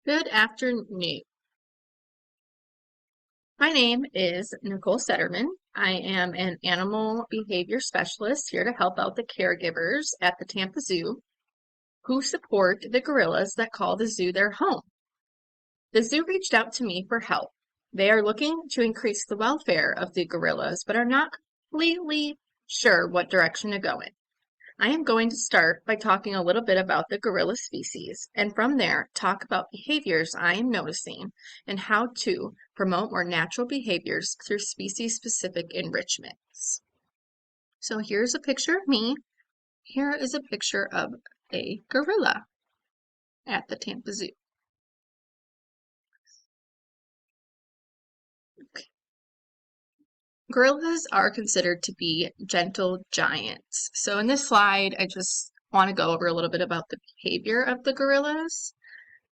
Good afternoon. My name is Nicole Setterman. I am an animal behavior specialist here to help out the caregivers at the Tampa Zoo who support the gorillas that call the zoo their home. The zoo reached out to me for help. They are looking to increase the welfare of the gorillas, but are not completely sure what direction to go in. I am going to start by talking a little bit about the gorilla species, and from there, talk about behaviors I am noticing and how to promote more natural behaviors through species-specific enrichments. So here's a picture of me. Here is a picture of a gorilla at the Tampa Zoo. Okay. Gorillas are considered to be gentle giants. So in this slide, I just want to go over a little bit about the behavior of the gorillas.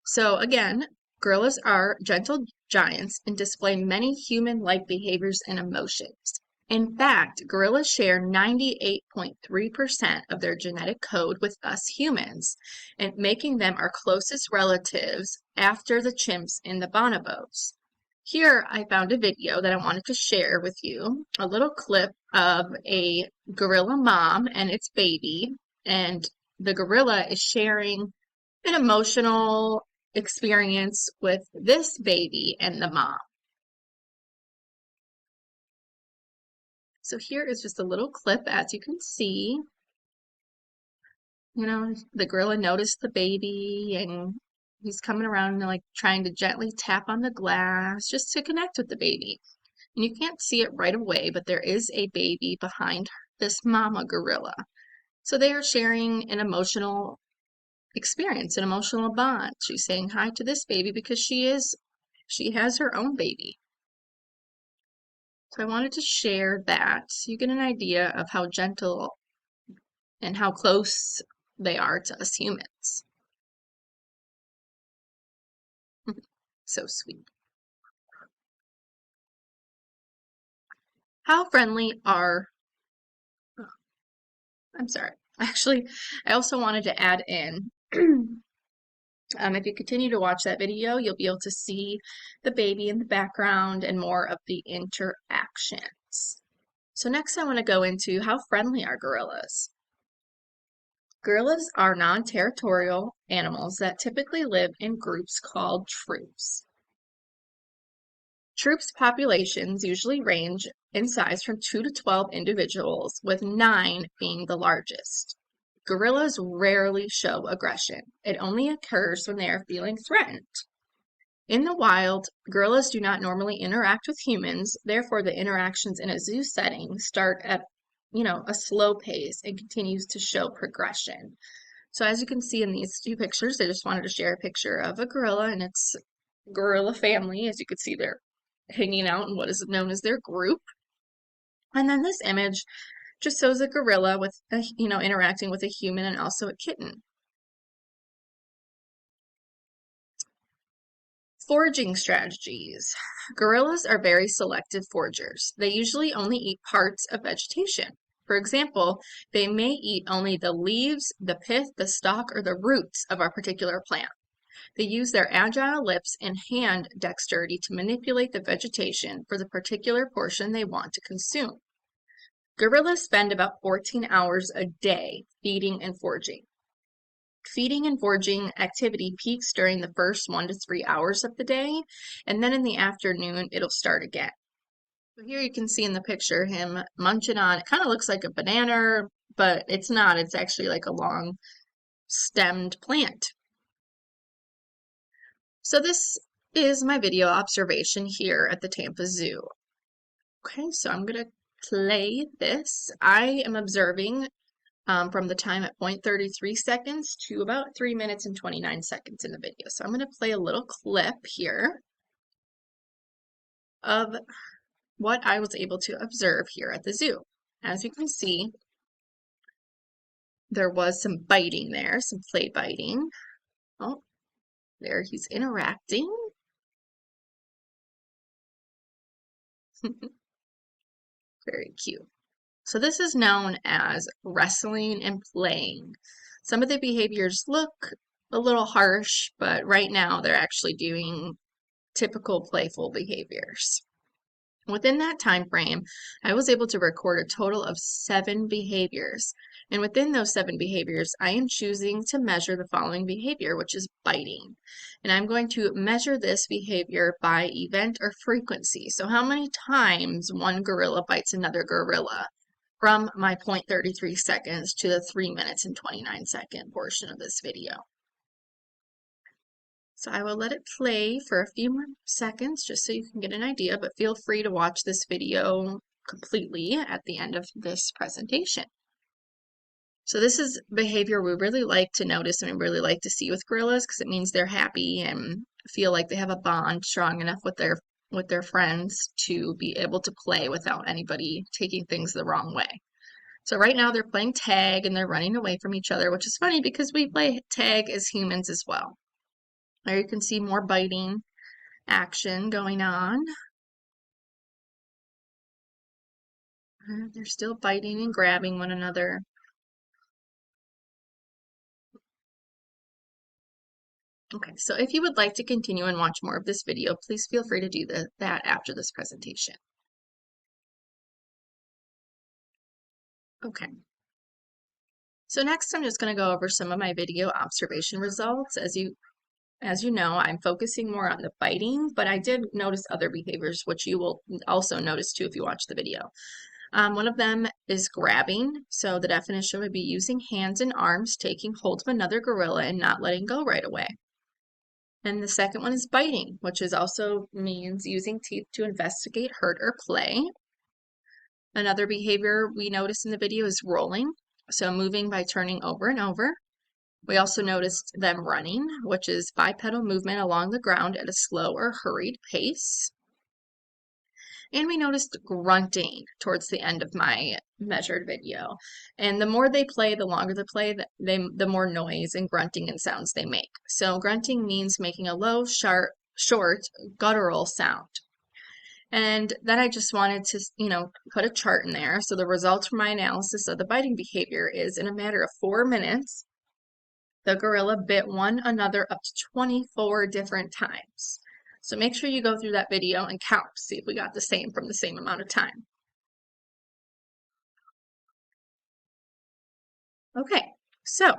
So again, gorillas are gentle giants and display many human-like behaviors and emotions. In fact, gorillas share 98.3% of their genetic code with us humans, and making them our closest relatives after the chimps and the bonobos. Here I found a video that I wanted to share with you, a little clip of a gorilla mom and its baby, and the gorilla is sharing an emotional experience with this baby and the mom. So here is just a little clip, as you can see. The gorilla noticed the baby and he's coming around and like trying to gently tap on the glass just to connect with the baby. And you can't see it right away, but there is a baby behind this mama gorilla. So they are sharing an emotional experience, an emotional bond. She's saying hi to this baby because she has her own baby. So I wanted to share that so you get an idea of how gentle and how close they are to us humans. So sweet. How friendly are, I'm sorry. Actually, I also wanted to add in, if you continue to watch that video, you'll be able to see the baby in the background and more of the interactions. So next I want to go into how friendly are gorillas. Gorillas are non-territorial animals that typically live in groups called troops. Troops populations usually range in size from 2 to 12 individuals, with 9 being the largest. Gorillas rarely show aggression. It only occurs when they are feeling threatened. In the wild, gorillas do not normally interact with humans, therefore the interactions in a zoo setting start at, a slow pace and continues to show progression. So as you can see in these two pictures, I just wanted to share a picture of a gorilla and its gorilla family. As you can see, they're hanging out in what is known as their group. And then this image just shows a gorilla with interacting with a human and also a kitten. Foraging strategies. Gorillas are very selective foragers. They usually only eat parts of vegetation. For example, they may eat only the leaves, the pith, the stalk, or the roots of a particular plant. They use their agile lips and hand dexterity to manipulate the vegetation for the particular portion they want to consume. Gorillas spend about 14 hours a day feeding and foraging. Feeding and foraging activity peaks during the first 1 to 3 hours of the day, and then in the afternoon it'll start again. So here you can see in the picture him munching on, it kind of looks like a banana, but it's not. It's actually like a long stemmed plant. So this is my video observation here at the Tampa Zoo. Okay, so I'm going to play this. I am observing from the time at 0.33 seconds to about 3 minutes and 29 seconds in the video. So I'm going to play a little clip here of what I was able to observe here at the zoo. As you can see, there was some biting there, some play biting. Oh, there he's interacting. Very cute. So this is known as wrestling and playing. Some of the behaviors look a little harsh, but right now they're actually doing typical playful behaviors. Within that time frame, I was able to record a total of 7 behaviors. And within those 7 behaviors, I am choosing to measure the following behavior, which is biting. And I'm going to measure this behavior by event or frequency. So how many times one gorilla bites another gorilla from my 0.33 seconds to the 3 minutes and 29 second portion of this video. So I will let it play for a few more seconds just so you can get an idea, but feel free to watch this video completely at the end of this presentation. So this is behavior we really like to notice and we really like to see with gorillas because it means they're happy and feel like they have a bond strong enough with their friends to be able to play without anybody taking things the wrong way. So right now they're playing tag and they're running away from each other, which is funny because we play tag as humans as well. There you can see more biting action going on. They're still biting and grabbing one another. Okay, so if you would like to continue and watch more of this video, please feel free to do that after this presentation. Okay. So next I'm just going to go over some of my video observation results. As you know, I'm focusing more on the biting, but I did notice other behaviors, which you will also notice too if you watch the video. One of them is grabbing. So the definition would be using hands and arms, taking hold of another gorilla and not letting go right away. And the second one is biting, which is also means using teeth to investigate, hurt, or play. Another behavior we notice in the video is rolling. So moving by turning over and over. We also noticed them running, which is bipedal movement along the ground at a slow or hurried pace. And we noticed grunting towards the end of my measured video. And the more they play, the longer they play, the more noise and grunting and sounds they make. So grunting means making a low, sharp, short, guttural sound. And then I just wanted to, put a chart in there. So the results from my analysis of the biting behavior is in a matter of 4 minutes, the gorilla bit one another up to 24 different times. So make sure you go through that video and count, see if we got the same from the same amount of time. Okay, so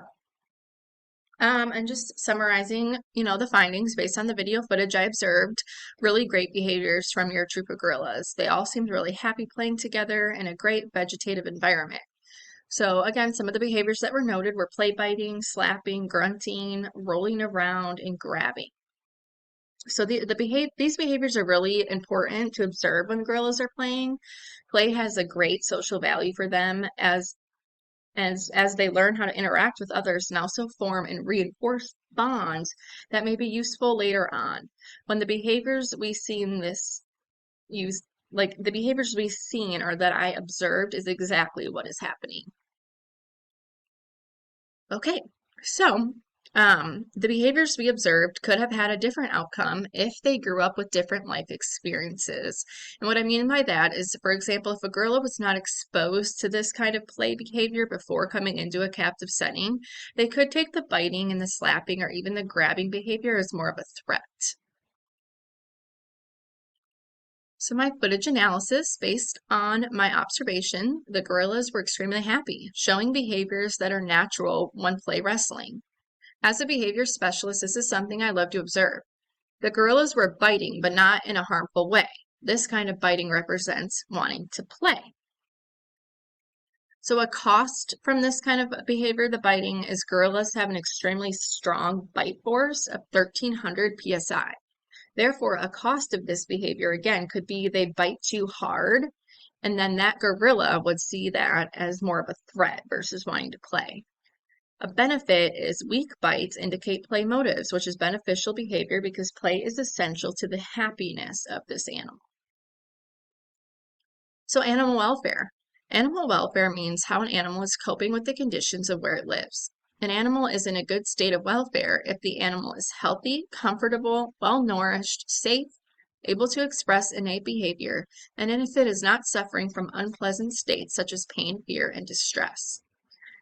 and just summarizing, the findings based on the video footage I observed, really great behaviors from your troop of gorillas. They all seemed really happy playing together in a great vegetative environment. So again, some of the behaviors that were noted were play biting, slapping, grunting, rolling around, and grabbing. So these behaviors are really important to observe when gorillas are playing. Play has a great social value for them as they learn how to interact with others and also form and reinforce bonds that may be useful later on. When the behaviors we see in this use, like the behaviors we've seen or that I observed is exactly what is happening. Okay, so the behaviors we observed could have had a different outcome if they grew up with different life experiences. And what I mean by that is, for example, if a gorilla was not exposed to this kind of play behavior before coming into a captive setting, they could take the biting and the slapping or even the grabbing behavior as more of a threat. So my footage analysis, based on my observation, the gorillas were extremely happy, showing behaviors that are natural when play wrestling. As a behavior specialist, this is something I love to observe. The gorillas were biting, but not in a harmful way. This kind of biting represents wanting to play. So a cost from this kind of behavior, the biting, is gorillas have an extremely strong bite force of 1,300 psi. Therefore, a cost of this behavior, again, could be they bite too hard, and then that gorilla would see that as more of a threat versus wanting to play. A benefit is weak bites indicate play motives, which is beneficial behavior because play is essential to the happiness of this animal. So animal welfare. Animal welfare means how an animal is coping with the conditions of where it lives. An animal is in a good state of welfare if the animal is healthy, comfortable, well-nourished, safe, able to express innate behavior, and if it is not suffering from unpleasant states such as pain, fear, and distress.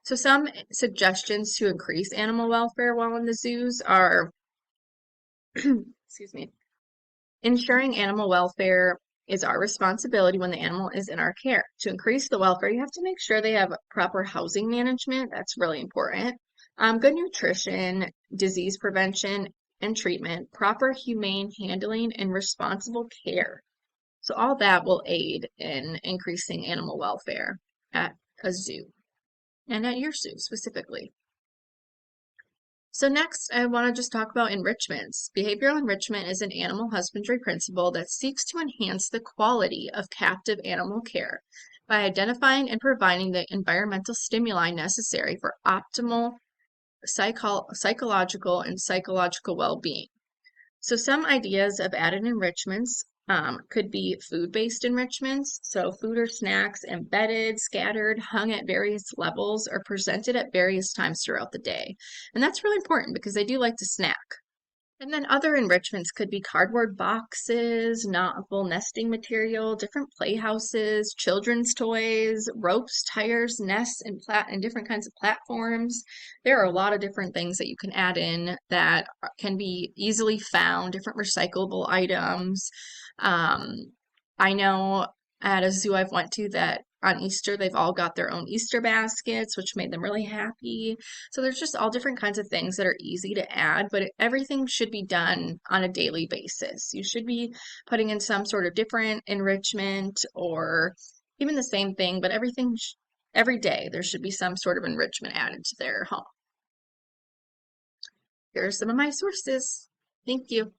So some suggestions to increase animal welfare while in the zoos are, excuse me, ensuring animal welfare is our responsibility when the animal is in our care. To increase the welfare, you have to make sure they have proper housing management. That's really important. Good nutrition, disease prevention and treatment, proper humane handling, and responsible care. So all that will aid in increasing animal welfare at a zoo and at your zoo specifically. So next, I want to just talk about enrichments. Behavioral enrichment is an animal husbandry principle that seeks to enhance the quality of captive animal care by identifying and providing the environmental stimuli necessary for optimal psychological and psychological well-being. So some ideas of added enrichments could be food-based enrichments. So food or snacks embedded, scattered, hung at various levels, or presented at various times throughout the day. And that's really important because they do like to snack. And then other enrichments could be cardboard boxes, novel nesting material, different playhouses, children's toys, ropes, tires, nests, and different kinds of platforms. There are a lot of different things that you can add in that can be easily found, different recyclable items. Um, I know at a zoo I've went to that on Easter, they've all got their own Easter baskets, which made them really happy. So there's just all different kinds of things that are easy to add, but everything should be done on a daily basis. You should be putting in some sort of different enrichment or even the same thing, but every day there should be some sort of enrichment added to their home. Here are some of my sources. Thank you.